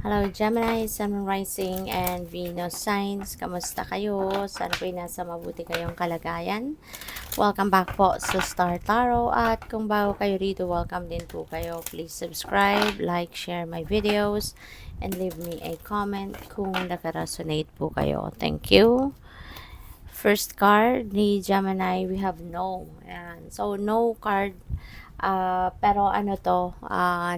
Hello Gemini, Sun Rising and Venus Signs. Kamusta kayo? Sana po'y nasa mabuti kayong kalagayan. Welcome back po sa Star Tarot. At kung bago kayo rito, welcome din po kayo. Please subscribe, like, share my videos, and leave me a comment kung nakaresonate po kayo. Thank you. First card ni Gemini, we have no. Ayan. So, no card. Pero ano to,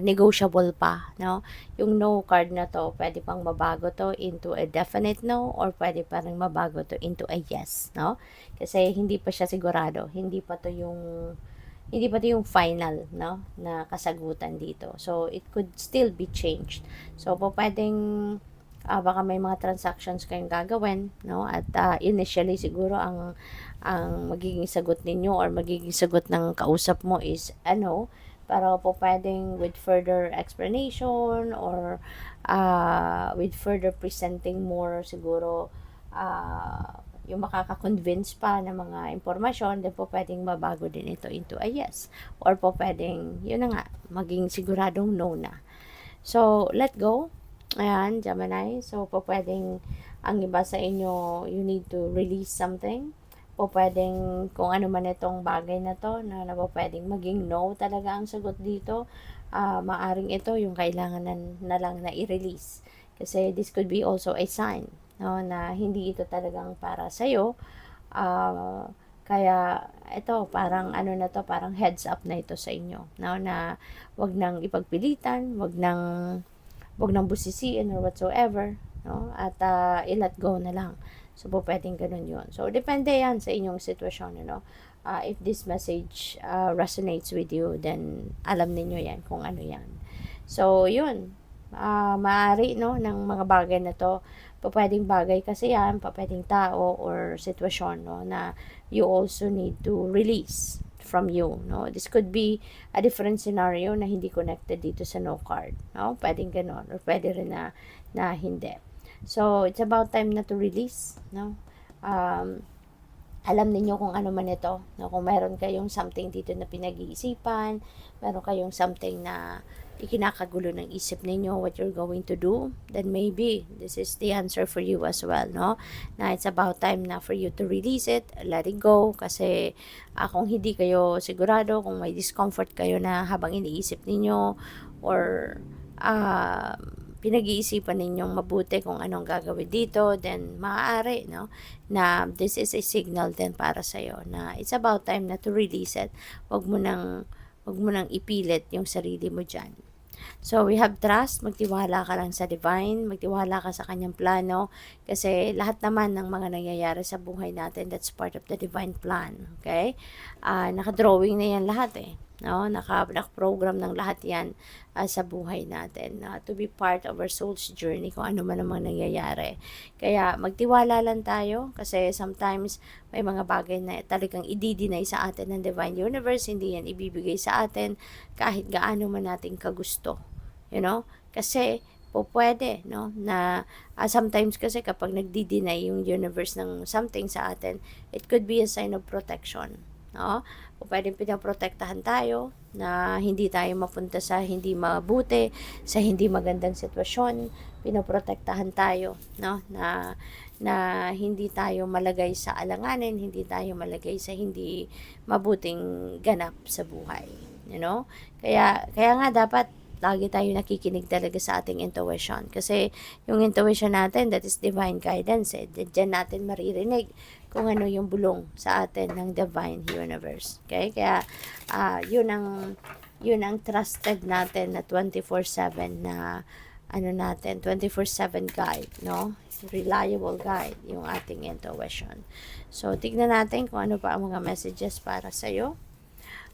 negotiable pa, no? Yung no card na to, pwede pang mabago to into a definite no or pwede pa rin mabago to into a yes, no? Kasi hindi pa siya sigurado, hindi pa to yung final, no, na kasagutan dito. So, it could still be changed. So, pwedeng baka may mga transactions kayong gagawin, no? At initially siguro ang magiging sagot ninyo or magiging sagot ng kausap mo is ano, pero po pwedeng with further explanation or with further presenting more siguro yung makaka-convince pa ng mga impormasyon, then po pwedeng mabago din ito into a yes. Or po pwedeng, yun na nga, maging siguradong no na. So, let go. Ayan, Gemini. So, po pwedeng ang iba sa inyo, you need to release something. Po pwedeng kung ano man itong bagay na to, na po pwedeng maging no talaga ang sagot dito. Maaring ito yung kailangan na lang na i-release. Kasi this could be also a sign, no, na hindi ito talagang para sa'yo. Kaya ito parang ano na to, parang heads up na ito sa inyo, no, na wag nang ipagpilitan, wag nang busisiin or whatsoever, no? At i-let go na lang. So, po pwedeng ganun yun. So, depende yan sa inyong sitwasyon, if this message resonates with you, then alam niyo yan kung ano yan. So, yun. Maaari, no, ng mga bagay na to, pwedeng bagay kasi yan, pwedeng tao or sitwasyon, no, na you also need to release from you, no? This could be a different scenario na hindi connected dito sa no card, no? Pwedeng ganon or pwede rin na hindi. So, it's about time na to release, no? Alam niyo kung ano man ito, no? Kung meron kayong something dito na pinag-iisipan, meron kayong something na ikinakagulo ng isip ninyo what you're going to do, then maybe this is the answer for you as well, no? Na it's about time na for you to release it, let it go, kasi kung hindi kayo sigurado, kung may discomfort kayo na habang iniisip ninyo or pinag-iisipan ninyong mabuti kung anong gagawin dito, then maaari, no, na this is a signal din para sa'yo na it's about time na to release it. Wag mo nang ipilit yung sarili mo dyan. So, we have trust. Magtiwala ka lang sa divine. Magtiwala ka sa kanyang plano. Kasi lahat naman ng mga nangyayari sa buhay natin, that's part of the divine plan. Okay? Naka-drawing na yan lahat eh. No? Naka-program ng lahat yan sa buhay natin. To be part of our soul's journey kung ano man ang nangyayari. Kaya magtiwala lang tayo kasi sometimes may mga bagay na talagang i-deny sa atin ng divine universe. Hindi yan ibibigay sa atin kahit gaano man natin kagusto. Kasi pwede, no, na sometimes kasi kapag nagdi-deny yung universe ng something sa atin, it could be a sign of protection, no? Pwedeng pinaprotektahan tayo na hindi tayo mapunta sa hindi mabuti, sa hindi magandang sitwasyon, pinoprotektahan tayo, no, na hindi tayo malagay sa alanganin, hindi tayo malagay sa hindi mabuting ganap sa buhay, Kaya nga dapat lagi tayo nakikinig talaga sa ating intuition. Kasi yung intuition natin, that is divine guidance. Diyan natin maririnig kung ano yung bulong sa atin ng divine universe. Okay? Kaya yun ang trusted natin na 24/7 na 24/7 guide, no? Reliable guide yung ating intuition. So, tignan natin kung ano pa ang mga messages para sa'yo.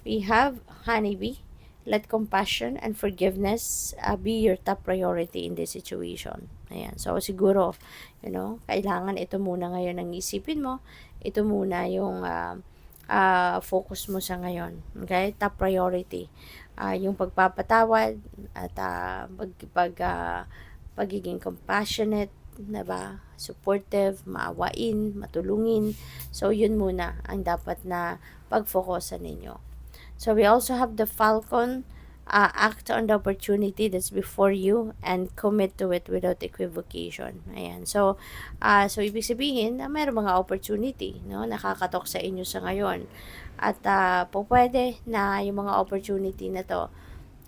We have honeybee. Let compassion and forgiveness be your top priority in this situation. Ayan. So, siguro, kailangan ito muna ngayon ang isipin mo. Ito muna yung focus mo sa ngayon. Okay? Top priority. Yung pagpapatawad at pagiging compassionate, diba? Supportive, maawain, matulungin. So, yun muna ang dapat na pag-focusan ninyo. So, we also have the Falcon act on the opportunity that's before you and commit to it without equivocation. Ayan. So, ibig sabihin na mayroong mga opportunity, no, nakakatok sa inyo sa ngayon. At po pwede na yung mga opportunity na to,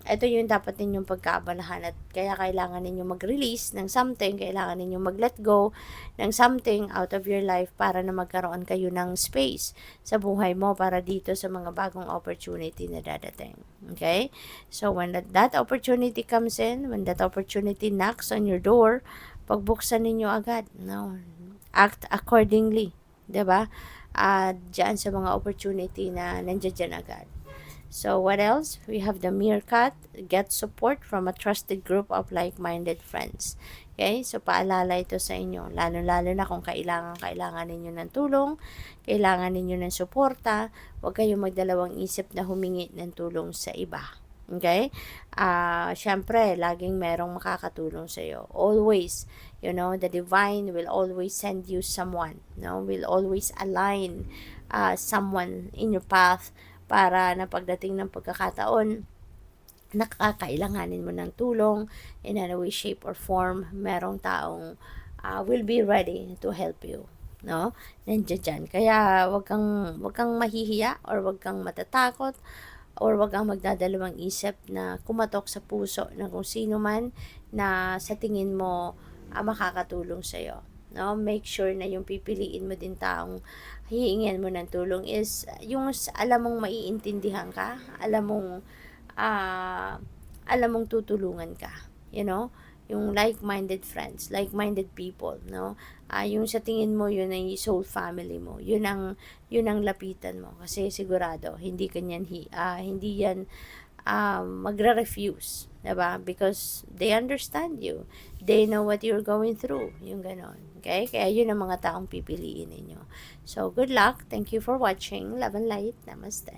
ito yung dapat ninyong pagkaabalahan at kaya kailangan ninyong mag-release ng something, kailangan ninyong mag-let go ng something out of your life para na magkaroon kayo ng space sa buhay mo para dito sa mga bagong opportunity na dadating. Okay? So, when that opportunity comes in, when that opportunity knocks on your door, pagbuksan ninyo agad. No? Act accordingly. 'Di ba? Diyan sa mga opportunity na nandiyan agad. So, what else? We have the meerkat. Get support from a trusted group of like-minded friends. Okay? So, paalala ito sa inyo. Lalo-lalo na kung kailangan ninyo ng tulong, kailangan ninyo ng suporta, huwag kayong magdalawang isip na humingi ng tulong sa iba. Okay? Syempre, laging merong makakatulong sa iyo. Always, the divine will always send you someone. No? Will always align someone in your path para na pagdating ng pagkakataon, nakakailanganin mo ng tulong in any way, shape, or form, merong taong will be ready to help you. No? Nandiyan dyan. Kaya wag kang mahihiya or wag kang matatakot or wag kang magdadalawang isip na kumatok sa puso ng kung sino man na sa tingin mo makakatulong sa'yo. No? Make sure na yung pipiliin mo din taong hihingian mo ng tulong is yung alam mong maiintindihan ka, alam mong tutulungan ka, yung like-minded friends, like-minded people, no? Yung sa tingin mo yun ay soul family mo, yun ang lapitan mo kasi sigurado hindi yan magre-refuse, diba? Because they understand you. They know what you're going through. Yung ganon. Okay? Kaya yun ang mga taong pipiliin ninyo. So, good luck. Thank you for watching. Love and light. Namaste.